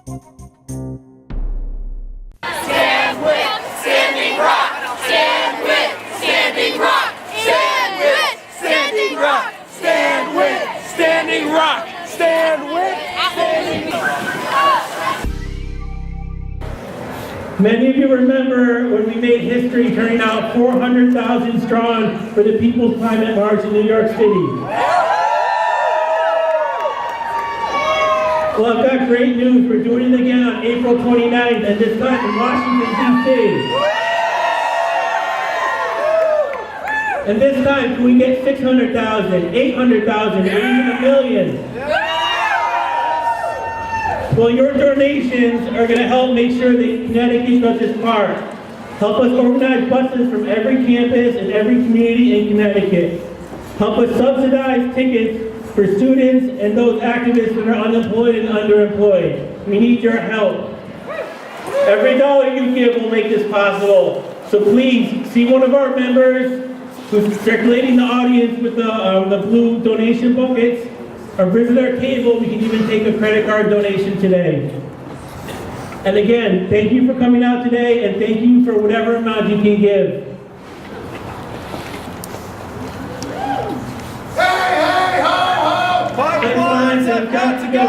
Stand with Standing Rock! Stand with Standing Rock! Stand with Standing Rock! Stand with Standing Rock! Stand with Standing Rock! Many of you remember when we made history turning out 400,000 strong for the People's Climate March in New York City. Well, I've got great news. We're doing it again on April 29th, and this time in Washington, D.C. And this time, can we get 600,000, 800,000, or even a million? Well, your donations are going to help make sure that Connecticut does its part. Help us organize buses from every campus and every community in Connecticut. Help us subsidize tickets for students and those activists that are unemployed and underemployed. We need your help. Every dollar you give will make this possible. So please, see one of our members who's circulating the audience with the blue donation buckets, or visit our table. We can even take a credit card donation today. And again, thank you for coming out today, and thank you for whatever amount you can give. Pipelines have got to go.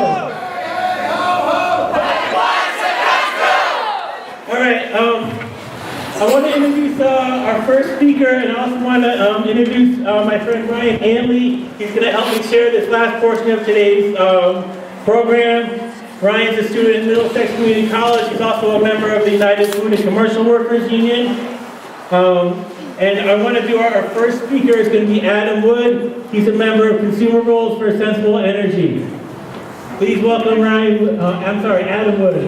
All right, I want to introduce our first speaker, and I also want to introduce my friend Ryan Hanley. He's going to help me share this last portion of today's program. Ryan's a student at Middlesex Community College. He's also a member of the United Food and Commercial Workers Union. And I want to do our first speaker is going to be Adam Wood. He's a member of Consumer Roles for Sensible Energy. Please welcome Adam Wood.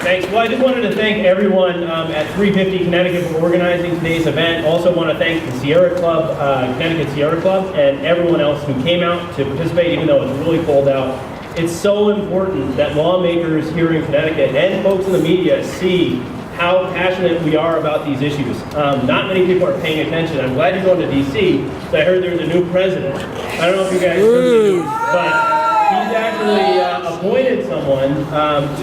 Thanks. Well, I just wanted to thank everyone at 350 Connecticut for organizing today's event. Also want to thank the Sierra Club, Connecticut Sierra Club, and everyone else who came out to participate, even though it's really cold out. It's so important that lawmakers here in Connecticut and folks in the media see how passionate we are about these issues. Not many people are paying attention. I'm glad you're going to DC, so I heard there's a new president. I don't know if you guys heard the news, but he's actually appointed someone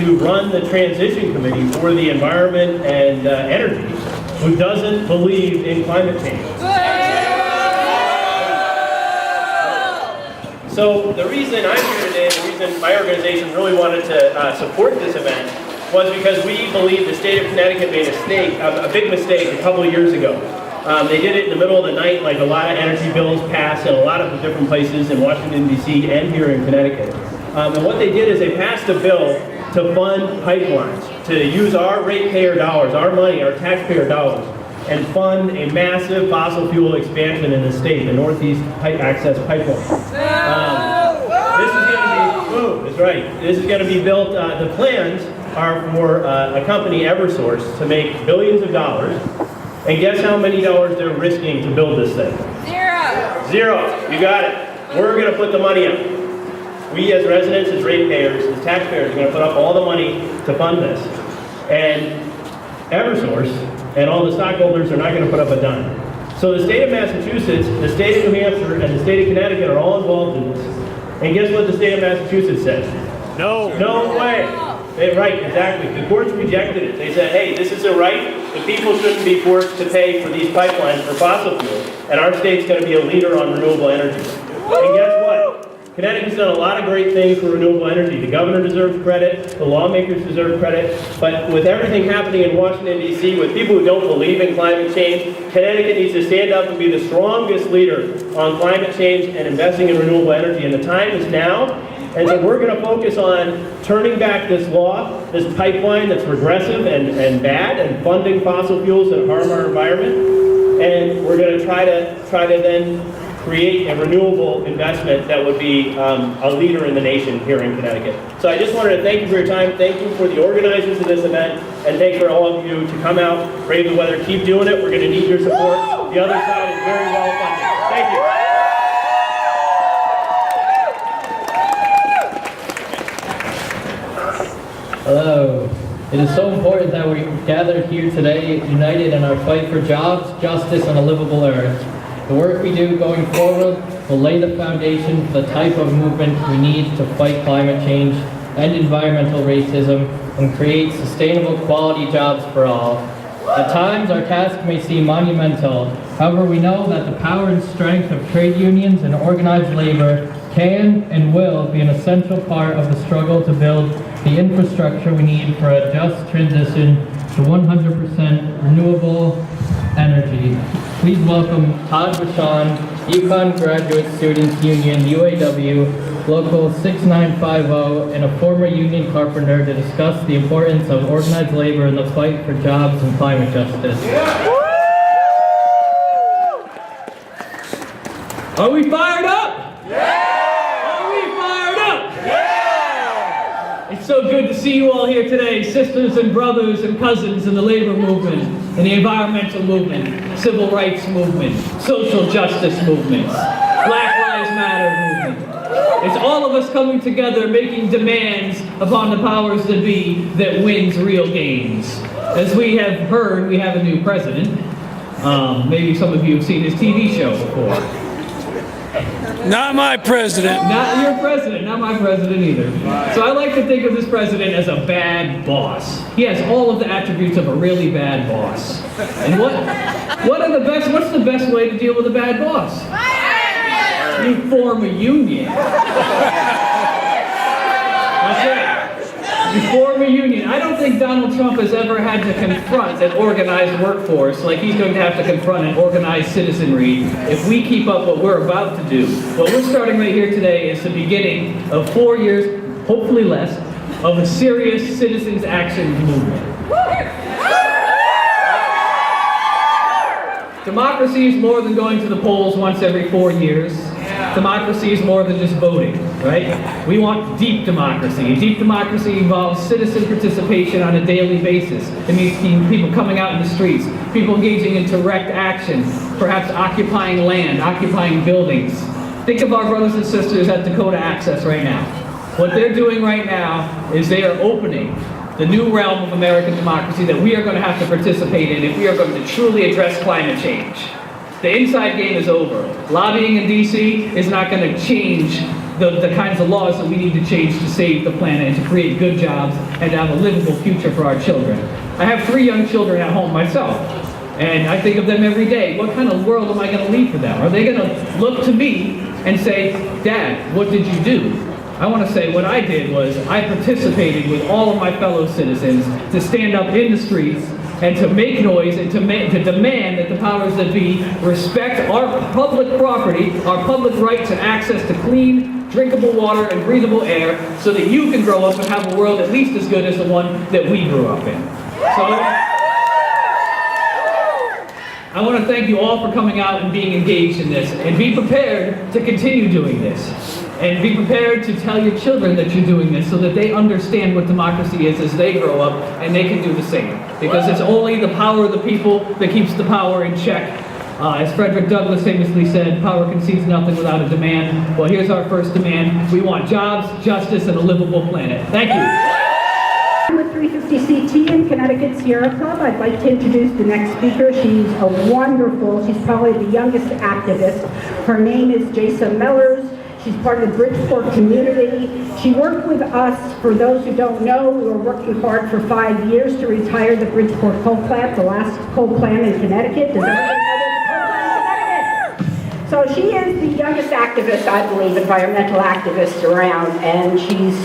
to run the transition committee for the environment and energy who doesn't believe in climate change. So the reason I'm here today, the reason my organization really wanted to support this event was because we believe the state of Connecticut made a big mistake a couple of years ago. They did it in the middle of the night, like a lot of energy bills passed in a lot of different places in Washington, D.C. and here in Connecticut. And what they did is they passed a bill to fund pipelines, to use our ratepayer dollars, our money, our taxpayer dollars, and fund a massive fossil fuel expansion in the state, the Northeast Pipe Access Pipeline. This is going to be, that's right, this is going to be built, the plans are for a company, Eversource, to make billions of dollars. And guess how many dollars they're risking to build this thing? Zero. You got it. We're going to put the money up. We as residents, as ratepayers, as taxpayers are going to put up all the money to fund this. And Eversource and all the stockholders are not going to put up a dime. So the state of Massachusetts, the state of New Hampshire, and the state of Connecticut are all involved in this. And guess what the state of Massachusetts said? No. No way. Right, exactly. The courts rejected it. They said, hey, this is a right. The people shouldn't be forced to pay for these pipelines for fossil fuel. And our state's going to be a leader on renewable energy. And guess what? Connecticut's done a lot of great things for renewable energy. The governor deserves credit. The lawmakers deserve credit. But with everything happening in Washington, D.C., with people who don't believe in climate change, Connecticut needs to stand up and be the strongest leader on climate change and investing in renewable energy. And the time is now. And so we're going to focus on turning back this law, this pipeline that's regressive and bad, and funding fossil fuels that harm our environment. And we're going to try to then create a renewable investment that would be a leader in the nation here in Connecticut. So I just wanted to thank you for your time. Thank you for the organizers of this event, and thanks for all of you to come out, brave the weather, keep doing it. We're going to need your support. The other side is very well funded. Thank you. Hello. It is so important that we gathered here today, united in our fight for jobs, justice, and a livable earth. The work we do going forward will lay the foundation for the type of movement we need to fight climate change, end environmental racism, and create sustainable quality jobs for all. At times, our task may seem monumental. However, we know that the power and strength of trade unions and organized labor can and will be an essential part of the struggle to build the infrastructure we need for a just transition to 100% renewable energy. Please welcome Todd Vachon, Yukon Graduate Students Union, UAW, Local 6950, and a former union carpenter to discuss the importance of organized labor in the fight for jobs and climate justice. Are we fired up? Yeah! Are we fired up? Yeah! It's so good to see you all here today, sisters and brothers and cousins in the labor movement, in the environmental movement, civil rights movement, social justice movements, Black Lives Matter movement. It's all of us coming together making demands upon the powers that be that wins real gains. As we have heard, we have a new president. Maybe some of you have seen his TV show before. Not my president. Not your president, not my president either. So I like to think of this president as a bad boss. He has all of the attributes of a really bad boss. And what's the best way to deal with a bad boss? You form a union. That's right. You form a union. I don't think Donald Trump has ever had to confront an organized workforce like he's going to have to confront an organized citizenry if we keep up what we're about to do. What we're starting right here today is the beginning of 4 years, hopefully less, of a serious citizens' action movement. Democracy is more than going to the polls once every 4 years. Democracy is more than just voting, right? We want deep democracy. Deep democracy involves citizen participation on a daily basis. It means people coming out in the streets, people engaging in direct action, perhaps occupying land, occupying buildings. Think of our brothers and sisters at Dakota Access right now. What they're doing right now is they are opening the new realm of American democracy that we are going to have to participate in if we are going to truly address climate change. The inside game is over. Lobbying in DC is not going to change the kinds of laws that we need to change to save the planet and to create good jobs and to have a livable future for our children. I have 3 young children at home myself, and I think of them every day. What kind of world am I going to leave for them? Are they going to look to me and say, "Dad, what did you do?" I want to say what I did was I participated with all of my fellow citizens to stand up in the streets and to make noise and to demand that the powers that be respect our public property, our public right to access to clean, drinkable water and breathable air so that you can grow up and have a world at least as good as the one that we grew up in. So I want to thank you all for coming out and being engaged in this, and be prepared to continue doing this. And be prepared to tell your children that you're doing this so that they understand what democracy is as they grow up and they can do the same. Because it's only the power of the people that keeps the power in check. As Frederick Douglass famously said, power concedes nothing without a demand. Well, here's our first demand. We want jobs, justice, and a livable planet. Thank you. With 350CT in Connecticut Sierra Club, I'd like to introduce the next speaker. She's she's probably the youngest activist. Her name is Jaysa Mellers. She's part of the Bridgeport community. She worked with us, for those who don't know, we were working hard for 5 years to retire the Bridgeport coal plant, the last coal plant in Connecticut. Does everybody know there's a coal plant in Connecticut? So she is the youngest activist, I believe, environmental activist around, and she's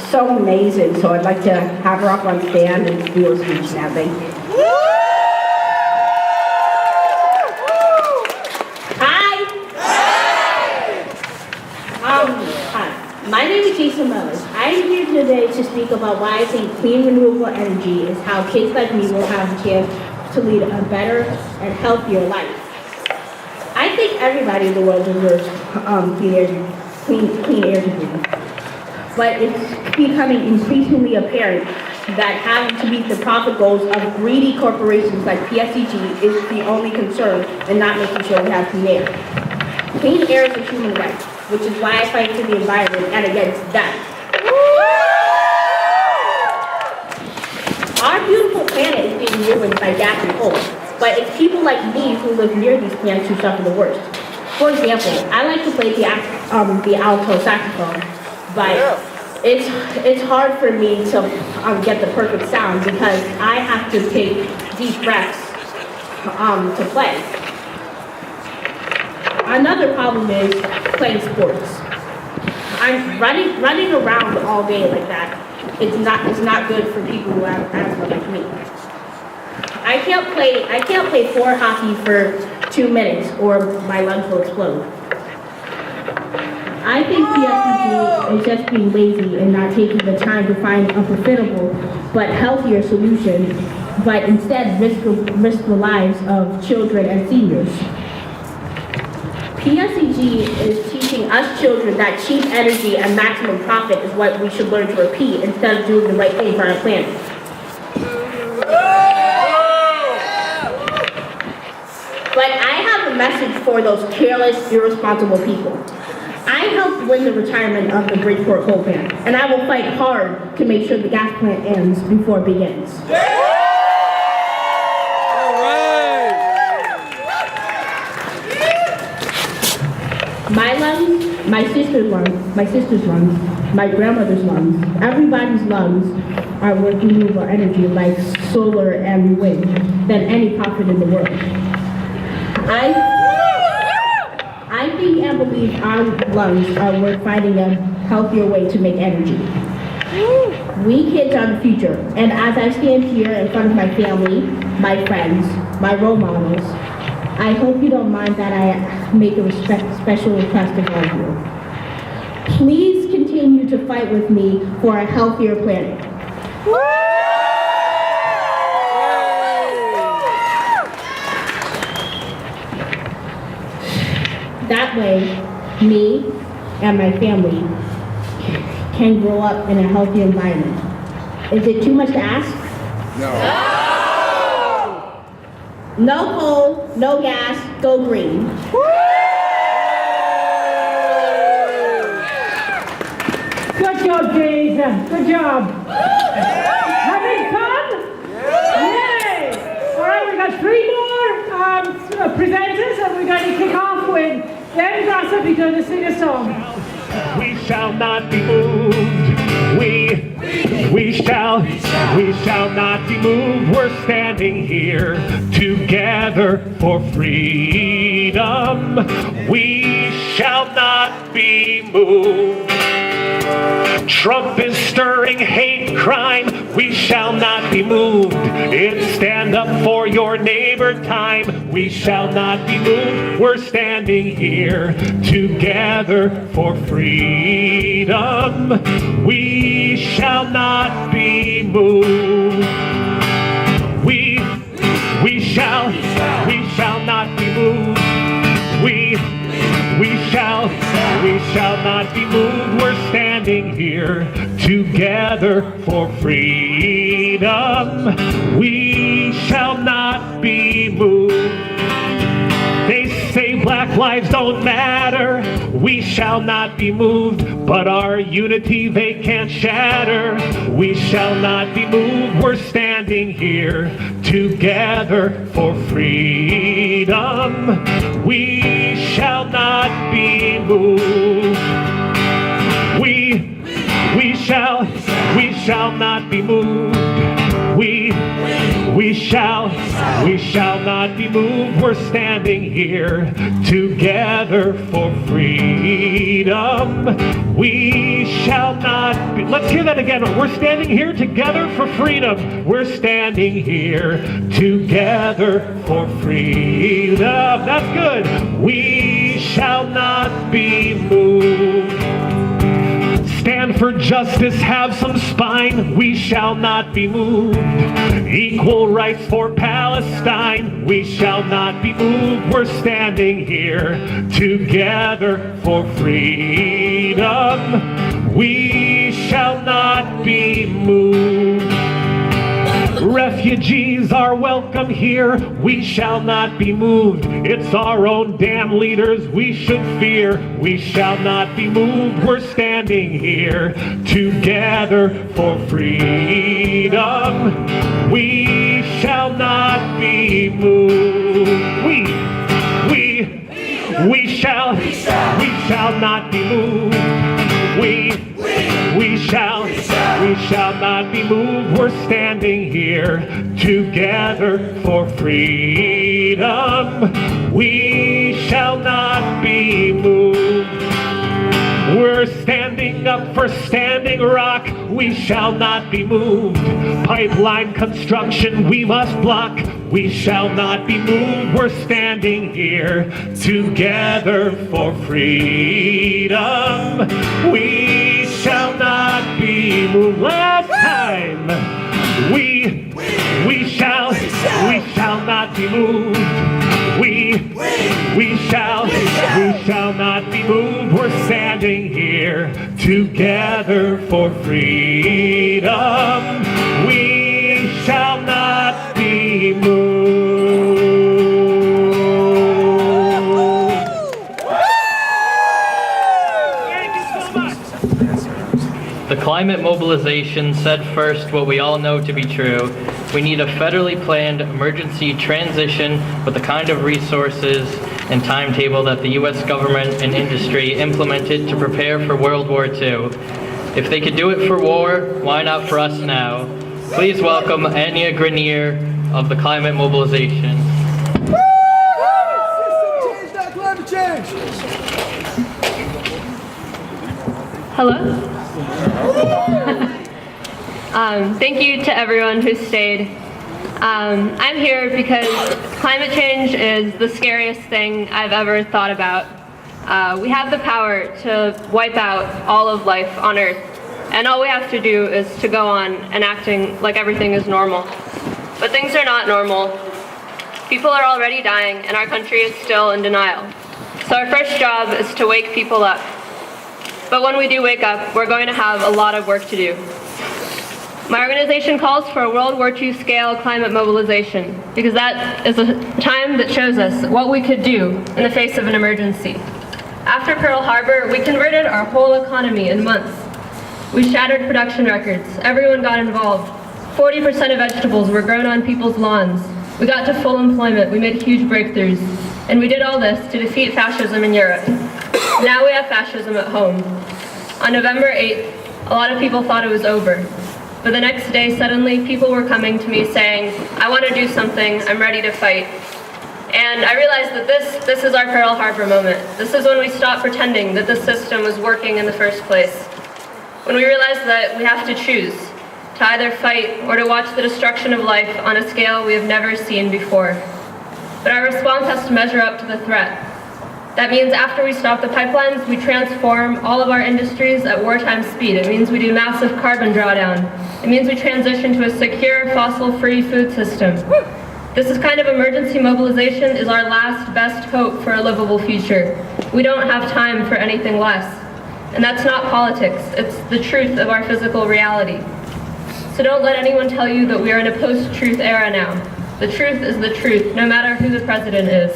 so amazing. So I'd like to have her up on stand and do her speech now. Thank you. Hi, my name is Jaysa Mellers. I'm here today to speak about why I think clean renewable energy is how kids like me will have a chance to lead a better and healthier life. I think everybody in the world deserves clean air to breathe. But it's becoming increasingly apparent that having to meet the profit goals of greedy corporations like PSEG is the only concern and not making sure we have clean air. Clean air is a human right, which is why I fight for the environment and against them. Our beautiful planet is being ruined by gas and coal, but it's people like me who live near these plants who suffer the worst. For example, I like to play the alto saxophone, but it's hard for me to get the perfect sound because I have to take deep breaths to play. Another problem is playing sports. I'm running around all day like that. It's not good for people who have asthma like me. I can't play floor hockey for 2 minutes or my lungs will explode. I think PSEG is just being lazy and not taking the time to find a profitable but healthier solution, but instead risk the lives of children and seniors. PSEG is teaching us children that cheap energy and maximum profit is what we should learn to repeat instead of doing the right thing for our planet. But I have a message for those careless, irresponsible people. I helped win the retirement of the Bridgeport coal plant, and I will fight hard to make sure the gas plant ends before it begins. My lungs, my sister's lungs, my grandmother's lungs, everybody's lungs are worth renewable energy like solar and wind than any profit in the world. I think and believe our lungs are worth finding a healthier way to make energy. We kids are the future, and as I stand here in front of my family, my friends, my role models, I hope you don't mind that I make a special request of all of you. Please continue to fight with me for a healthier planet. That way, me and my family can grow up in a healthy environment. Is it too much to ask? No. No coal, no gas, go green. Good job, Jaysa. Good job. Having fun? Yay! All right, we got 3 more presenters, and we're going to kick off with them. Grosscup is going to sing a song. We shall not be moved. We shall not be moved. We're standing here together for freedom. We shall not be moved. Trump is stirring hate crime. We shall not be moved. It's stand up for your neighbor time. We shall not be moved. We're standing here together for freedom. We shall not be moved. We shall not be moved. We shall not be moved. We're standing here together for freedom. We shall not be moved. They say black lives don't matter. We shall not be moved, but our unity they can't shatter. We shall not be moved. We're standing here together for freedom. We shall not be moved. We shall not be moved. We shall not be moved. We're standing here together for freedom. We shall not be. Let's hear that again. We're standing here together for freedom. We're standing here together for freedom. That's good. We shall not be moved. Stand for justice, have some spine. We shall not be moved. Equal rights for Palestine. We shall not be moved. We're standing here together for freedom. We shall not be moved. Refugees are welcome here. We shall not be moved. It's our own damn leaders we should fear. We shall not be moved. We're standing here together for freedom. We shall not be moved. We shall not be moved. We shall not be moved. We're standing here together for freedom. We shall not be moved. We're standing up for Standing Rock. We shall not be moved. Pipeline construction we must block. We shall not be moved. We're standing here together for freedom. We shall not be moved. Last time. We shall not be moved. We shall not be moved. We're standing here together for freedom. We shall not be moved. Thank you so much. The climate mobilization said first what we all know to be true. We need a federally planned emergency transition with the kind of resources and timetable that the U.S. government and industry implemented to prepare for World War II. If they could do it for war, why not for us now? Please welcome Anya Grenier of the Climate Mobilization. Hello. Thank you to everyone who stayed. I'm here because climate change is the scariest thing I've ever thought about. We have the power to wipe out all of life on Earth, and all we have to do is to go on and acting like everything is normal. But things are not normal. People are already dying, and our country is still in denial. So our first job is to wake people up. But when we do wake up, we're going to have a lot of work to do. My organization calls for a World War II scale climate mobilization because that is a time that shows us what we could do in the face of an emergency. After Pearl Harbor, we converted our whole economy in months. We shattered production records. Everyone got involved. 40% of vegetables were grown on people's lawns. We got to full employment. We made huge breakthroughs. And we did all this to defeat fascism in Europe. Now we have fascism at home. On November 8th, a lot of people thought it was over. But the next day, suddenly, people were coming to me saying, I want to do something, I'm ready to fight. And I realized that this is our Pearl Harbor moment. This is when we stopped pretending that the system was working in the first place. When we realized that we have to choose, to either fight or to watch the destruction of life on a scale we have never seen before. But our response has to measure up to the threat. That means after we stop the pipelines, we transform all of our industries at wartime speed. It means we do massive carbon drawdown. It means we transition to a secure, fossil-free food system. This kind of emergency mobilization is our last best hope for a livable future. We don't have time for anything less. And that's not politics, it's the truth of our physical reality. So don't let anyone tell you that we are in a post-truth era now. The truth is the truth, no matter who the president is.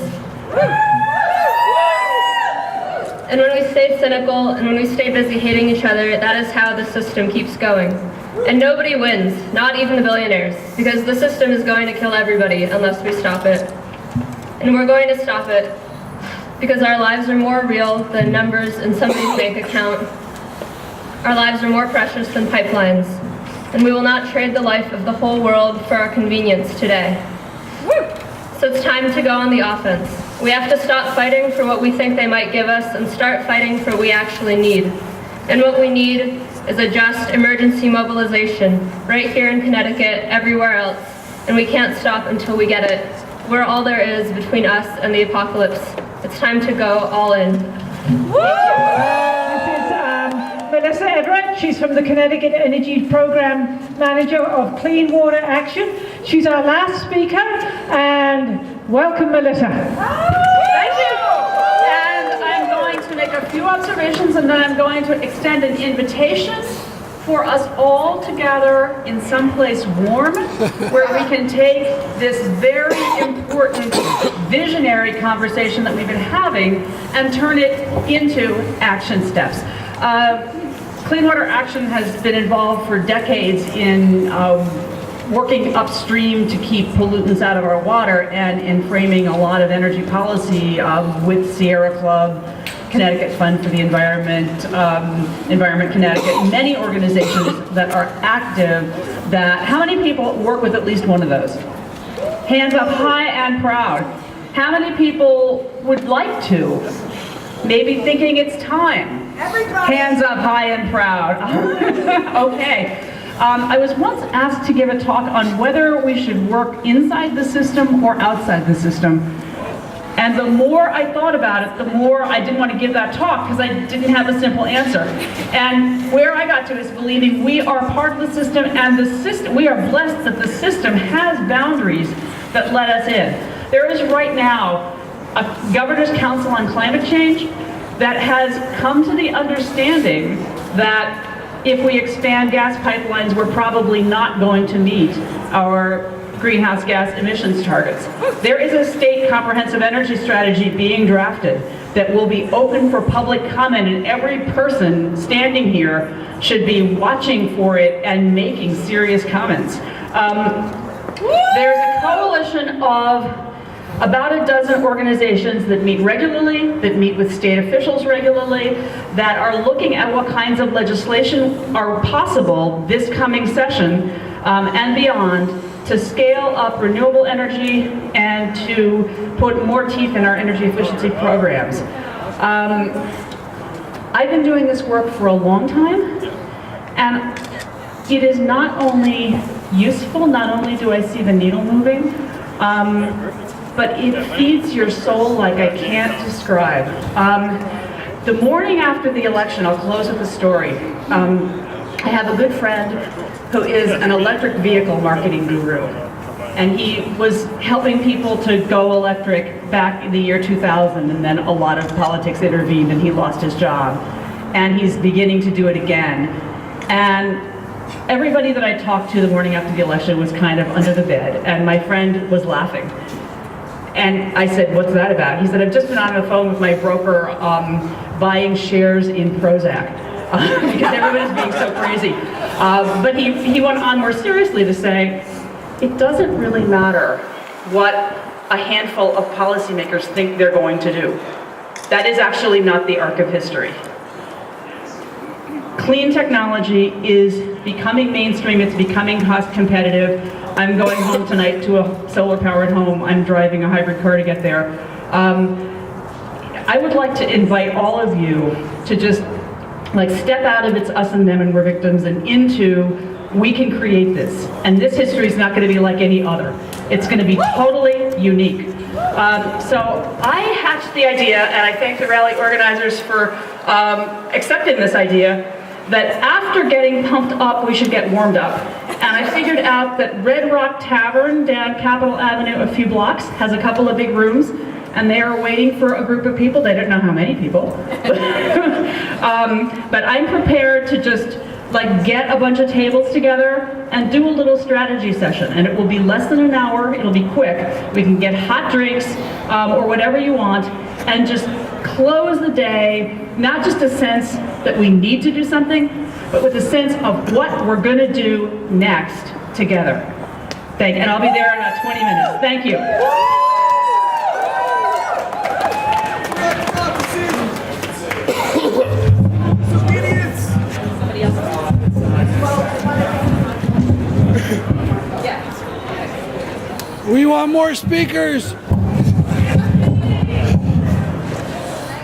And when we stay cynical and when we stay busy hating each other, that is how the system keeps going. And nobody wins, not even the billionaires, because the system is going to kill everybody unless we stop it. And we're going to stop it because our lives are more real than numbers in somebody's bank account. Our lives are more precious than pipelines. And we will not trade the life of the whole world for our convenience today. So it's time to go on the offense. We have to stop fighting for what we think they might give us and start fighting for what we actually need. And what we need is a just emergency mobilization, right here in Connecticut, everywhere else. And we can't stop until we get it. We're all there is between us and the apocalypse. It's time to go all in. This is Everett. She's from the Connecticut Energy Program Manager of Clean Water Action. She's our last speaker, and welcome, Melissa. Thank you. And I'm going to make a few observations, and then I'm going to extend an invitation for us all to gather in some place warm, where we can take this very important visionary conversation that we've been having and turn it into action steps. Clean Water Action has been involved for decades in working upstream to keep pollutants out of our water, and in framing a lot of energy policy with Sierra Club, Connecticut Fund for the Environment, Environment Connecticut, many organizations that are active. How many people work with at least one of those? Hands up high and proud. How many people would like to? Maybe thinking it's time. Everybody. Hands up high and proud. Okay. I was once asked to give a talk on whether we should work inside the system or outside the system. And the more I thought about it, the more I didn't want to give that talk because I didn't have a simple answer. And where I got to is believing we are part of the system, and the system, we are blessed that the system has boundaries that let us in. There is right now a Governor's Council on Climate Change that has come to the understanding that if we expand gas pipelines, we're probably not going to meet our greenhouse gas emissions targets. There is a state comprehensive energy strategy being drafted that will be open for public comment, and every person standing here should be watching for it and making serious comments. There's a coalition of about a dozen organizations that meet regularly, that meet with state officials regularly, that are looking at what kinds of legislation are possible this coming session and beyond to scale up renewable energy and to put more teeth in our energy efficiency programs. I've been doing this work for a long time, and it is not only useful, not only do I see the needle moving, but it feeds your soul like I can't describe. The morning after the election, I'll close with a story. I have a good friend who is an electric vehicle marketing guru. And he was helping people to go electric back in the year 2000, and then a lot of politics intervened and he lost his job. And he's beginning to do it again. And everybody that I talked to the morning after the election was kind of under the bed, and my friend was laughing. And I said, "What's that about?" He said, "I've just been on the phone with my broker buying shares in Prozac." Because everybody's being so crazy. But he went on more seriously to say, it doesn't really matter what a handful of policymakers think they're going to do. That is actually not the arc of history. Clean technology is becoming mainstream, it's becoming cost competitive. I'm going home tonight to a solar-powered home. I'm driving a hybrid car to get there. I would like to invite all of you to just step out of it's us and them and we're victims and into we can create this. And this history is not going to be like any other. It's going to be totally unique. So I hatched the idea, and I thank the rally organizers for accepting this idea, that after getting pumped up, we should get warmed up. And I figured out that Red Rock Tavern down Capitol Avenue a few blocks has a couple of big rooms, and they are waiting for a group of people. They don't know how many people. But I'm prepared to just get a bunch of tables together and do a little strategy session. And it will be less than an hour, it'll be quick. We can get hot drinks or whatever you want and just close the day, not just a sense that we need to do something, but with a sense of what we're gonna do next together. And I'll be there in about 20 minutes. Thank you. We want more speakers.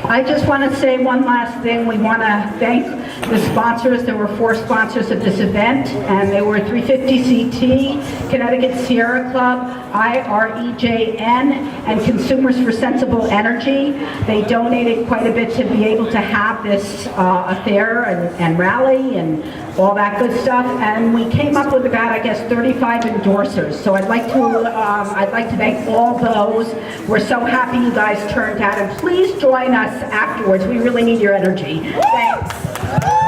I just want to say one last thing. We want to thank the sponsors. There were 4 sponsors of this event, and they were 350CT, Connecticut Sierra Club, IREJN, and Consumers for Sensible Energy. They donated quite a bit to be able to have this affair and rally and all that good stuff. And we came up with about, I guess, 35 endorsers. So I'd like to thank all those. We're so happy you guys turned out, and please join us afterwards. We really need your energy. Thanks.